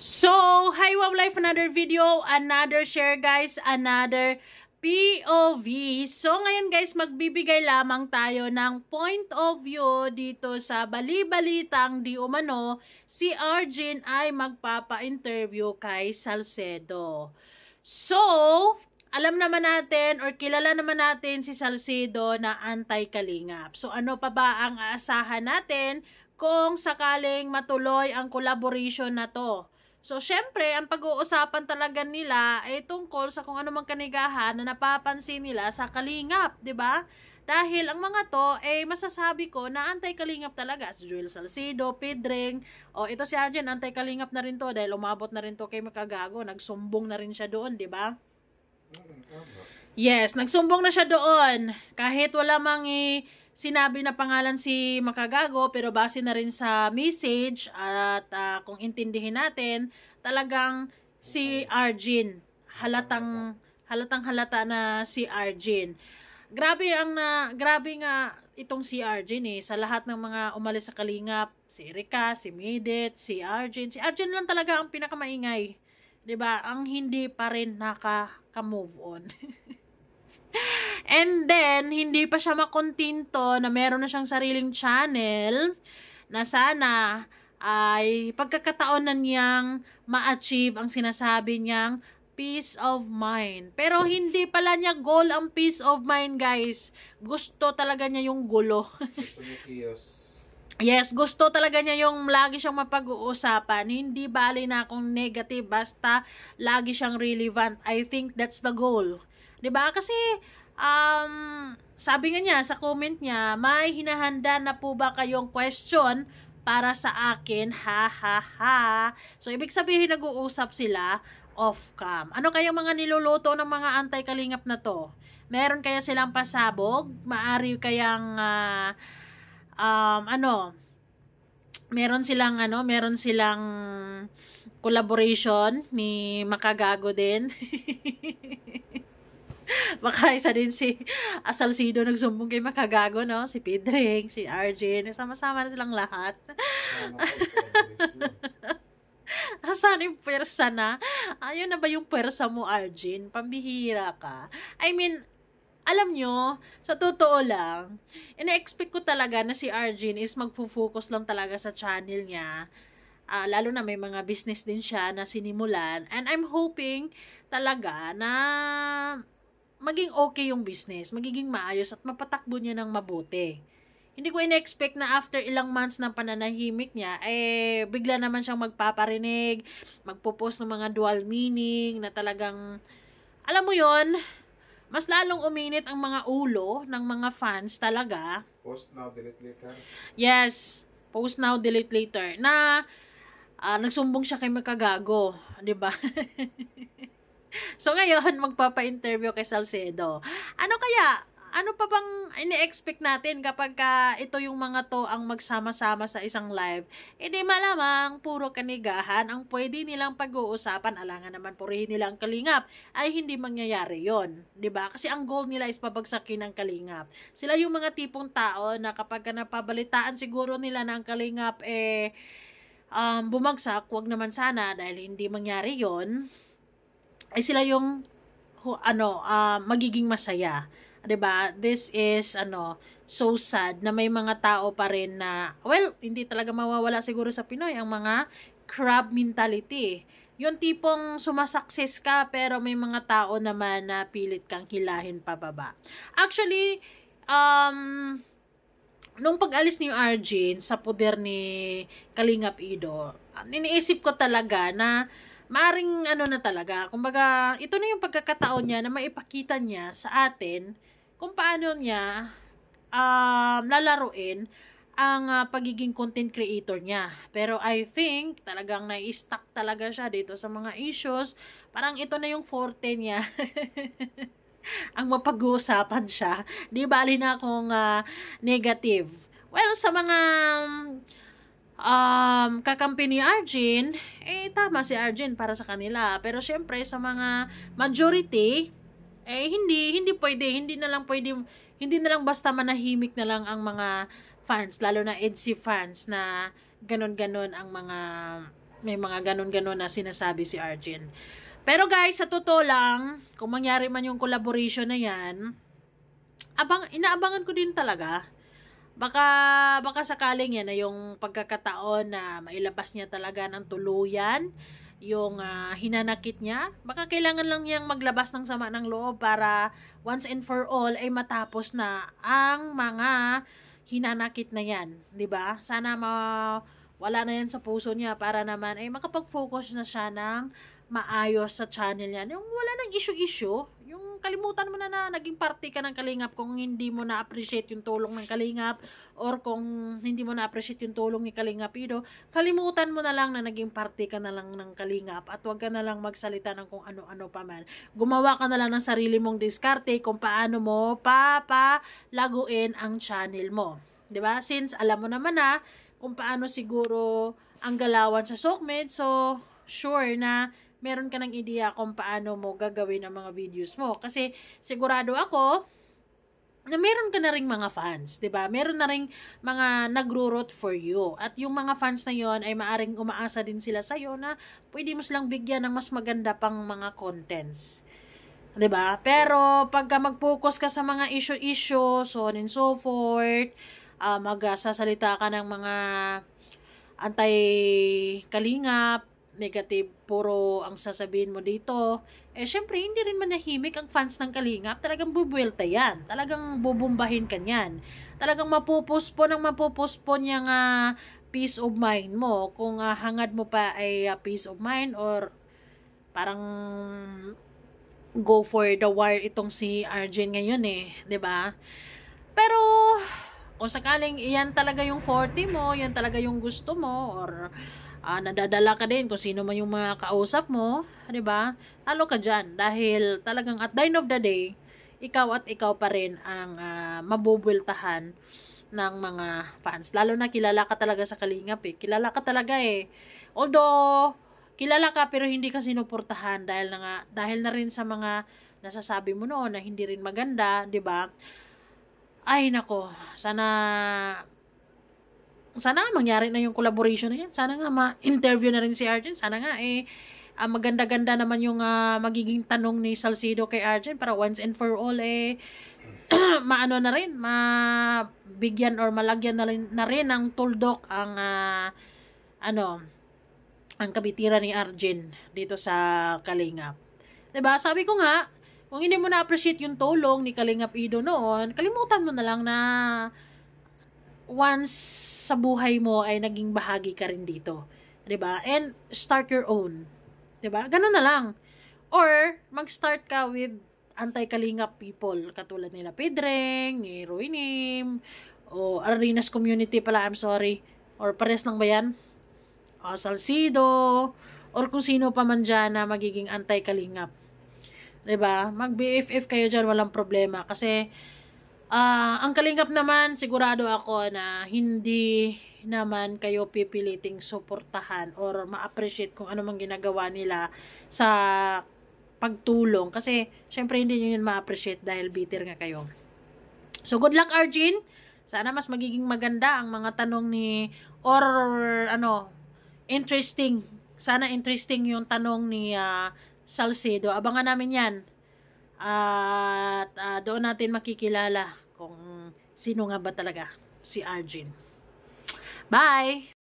So, hi Wow Life, another video, another share guys, another POV. So, ngayon guys, magbibigay lamang tayo ng point of view dito sa bali-balitang di umano, si Arjen ay magpapa-interview kay Salcedo. So, alam naman natin or kilala naman natin si Salcedo na anti-kalingap. So, ano pa ba ang aasahan natin kung sakaling matuloy ang collaboration na to? So, syempre, ang pag-uusapan talaga nila ay tungkol sa kung ano mang kanigahan na napapansin nila sa kalingap, 'di ba? Dahil ang mga to, masasabi ko na anti-kalingap talaga. Si Joel Salcido, Pedring, ito si Arjen, anti-kalingap na rin to dahil umabot na rin to kay Makagago. Nagsumbong na rin siya doon, 'di ba? Yes, nagsumbong na siya doon. Kahit wala mang sinabi na pangalan si Makagago, pero base na rin sa message at kung intindihin natin, talagang si Arjen. Halatang halata na si Arjen. Grabe nga itong si Arjen sa lahat ng mga umalis sa kalingap, si Erika, si Midit, si Arjen. Si Arjen lang talaga ang pinakamaingay. 'Di ba? Ang hindi pa rin naka-move on. And then, hindi pa siya makontento na meron na siyang sariling channel na sana ay pagkakataon na niyang ma-achieve ang sinasabi niyang peace of mind. Pero hindi pala niya goal ang peace of mind, guys. Gusto talaga niya yung gulo. Yes, gusto talaga niya yung lagi siyang mapag-uusapan. Hindi bali na kung negative, basta lagi siyang relevant. I think that's the goal. 'Di ba? Kasi sabi nga niya sa comment niya, may hinahanda na po ba kayong question para sa akin? Ha ha ha. So ibig sabihin nag-uusap sila off cam. Ano kayang mga niluluto ng mga anti-kalingap na to? Meron kaya silang pasabog? Maari kayang meron silang collaboration ni Makagago din. Baka isa din si Salcido nagsumbong kay Makagago, no? Si Pedring, si Arjen, sama-sama na silang lahat. Asan yung pwersa na? Ayun na ba yung pwersa mo, Arjen? Pambihira ka. I mean, alam nyo, sa totoo lang, ina-expect ko talaga na si Arjen is magpo-focus lang talaga sa channel niya. Lalo na may mga business din siya na sinimulan. And I'm hoping talaga na maging okay yung business, magiging maayos at mapatakbo niya ng mabuti. Hindi ko ina-expect na after ilang months ng pananahimik niya, bigla naman siyang magpaparinig, magpo-post ng mga dual meaning na talagang, alam mo yon, mas lalong uminit ang mga ulo ng mga fans talaga. Post now, delete later. Yes, post now, delete later. Na nagsumbong siya kay Makagago, 'di ba? So ngayon, magpapa-interview kay Salcedo. Ano pa bang ini-expect natin kapag ito yung mga to ang magsama-sama sa isang live? Di malamang puro kanigahan ang pwede nilang pag-uusapan. Alangan naman purihin nilang kalingap. Ay hindi mangyayari yon, 'di ba? Kasi ang goal nila is pabagsakin ang kalingap. Sila yung mga tipong tao na kapag napabalitaan siguro nila na ang kalingap bumagsak, wag naman sana dahil hindi mangyari yon, ay sila yung magiging masaya. 'Di ba? This is so sad na may mga tao pa rin na, well, hindi talaga mawawala siguro sa Pinoy ang mga crab mentality. Yung tipong sumasakses ka pero may mga tao naman na pilit kang hilahin pababa. Actually, nung pag-alis ni Arjen sa poder ni Kalingap Ido, iniisip ko talaga na maaring na talaga, kumbaga, ito na yung pagkakataon niya na maipakita niya sa atin kung paano niya lalaruin ang pagiging content creator niya. Pero I think talagang na-stuck talaga siya dito sa mga issues. Parang ito na yung forte niya. Ang mapag-uusapan siya. Di bali na kung negative. Well, sa mga kakampi ni Arjen, tama si Arjen para sa kanila. Pero syempre, sa mga majority, hindi pwede, hindi na lang basta manahimik na lang ang mga fans, lalo na EDSI fans na ganon-ganon ang mga May mga ganon-ganon na sinasabi si Arjen. Pero guys, sa totoo lang, kung mangyari man yung collaboration na yan, inaabangan ko din talaga. Baka sakaling yan na yung pagkakataon na mailabas niya talaga ng tuluyan yung hinanakit niya. Baka kailangan lang niyang maglabas ng sama ng loob para once and for all ay matapos na ang mga hinanakit na yan, 'di ba? Sana wala na yan sa puso niya para naman ay makapag-focus na siya ng maayos sa channel niya. Yung wala nang issue-issue, yung kalimutan mo na naging parte ka ng Kalingap kung hindi mo na-appreciate yung tulong ng Kalingap or kung hindi mo na-appreciate yung tulong ni Kalingap Ido, kalimutan mo na lang na naging parte ka na lang ng Kalingap at wag ka na lang magsalita ng kung ano-ano pa man. Gumawa ka na lang ng sarili mong diskarte kung paano mo papalaguin ang channel mo. 'Di ba? Since alam mo naman na kung paano siguro ang galawan sa Sokmed, so sure na meron ka ng ideya kung paano mo gagawin ang mga videos mo. Kasi sigurado ako na meron ka na ring mga fans, 'di ba? Meron na ring mga nagro-root for you. At yung mga fans na 'yon ay maaring umaasa din sila sa iyo na pwede mo silang bigyan ng mas maganda pang mga contents. 'Di ba? Pero pagka mag-focus ka sa mga issue, so on and so forth, magsasalita ka ng mga anti-Kalingap, negative, puro ang sasabihin mo dito, syempre, hindi rin manahimik ang fans ng Kalingap. Talagang bubuelta yan. Talagang bubumbahin ka yan. Talagang mapupuspon yung peace of mind mo. Kung hangad mo pa ay peace of mind or parang go for the war itong si Arjen ngayon 'di ba? Pero kung sakaling iyan talaga yung forte mo, yan talaga yung gusto mo, or nadadala ka din kung sino man yung mga kausap mo, 'di ba? Talo ka dyan dahil talagang at the end of the day, ikaw pa rin ang mabubultahan ng mga fans. Lalo na kilala ka talaga sa Kalingap Kilala ka talaga Although, kilala ka pero hindi ka sinuportahan dahil na rin sa mga nasasabi mo noon na hindi rin maganda, 'di ba? Ay nako, sana mangyari na yung collaboration na yan. Sana nga ma-interview na rin si Arjen. Sana nga maganda-ganda naman yung magiging tanong ni Salcido kay Arjen para once and for all maano na rin, mabigyan or malagyan na rin ng tuldok ang ang kabitiran ni Arjen dito sa Kalingap. 'Di ba? Sabi ko nga, kung hindi mo na-appreciate yung tulong ni Kalingap Ido noon, kalimutan mo na lang na once sa buhay mo ay naging bahagi ka rin dito. 'Di ba? And start your own. 'Di ba? Ganun na lang. Or mag-start ka with anti-Kalingap people katulad nila Pedreng, ni Ruinim, o Arenas Community pala, I'm sorry. Or pares lang ba yan? O Salcido, or kung sino pa man dyan na magiging anti-Kalingap. 'Di ba? Mag-BFF kayo diyan, walang problema kasi ang Kalingap naman sigurado ako na hindi naman kayo pipiliting suportahan or ma-appreciate kung ano mang ginagawa nila sa pagtulong kasi syempre hindi niyo yun ma-appreciate dahil bitter nga kayo. So good luck Arjen. Sana mas magiging maganda ang mga tanong ni or interesting. Sana interesting yung tanong ni Salcido. Abangan namin yan. At doon natin makikilala kung sino nga ba talaga si Arjen. Bye!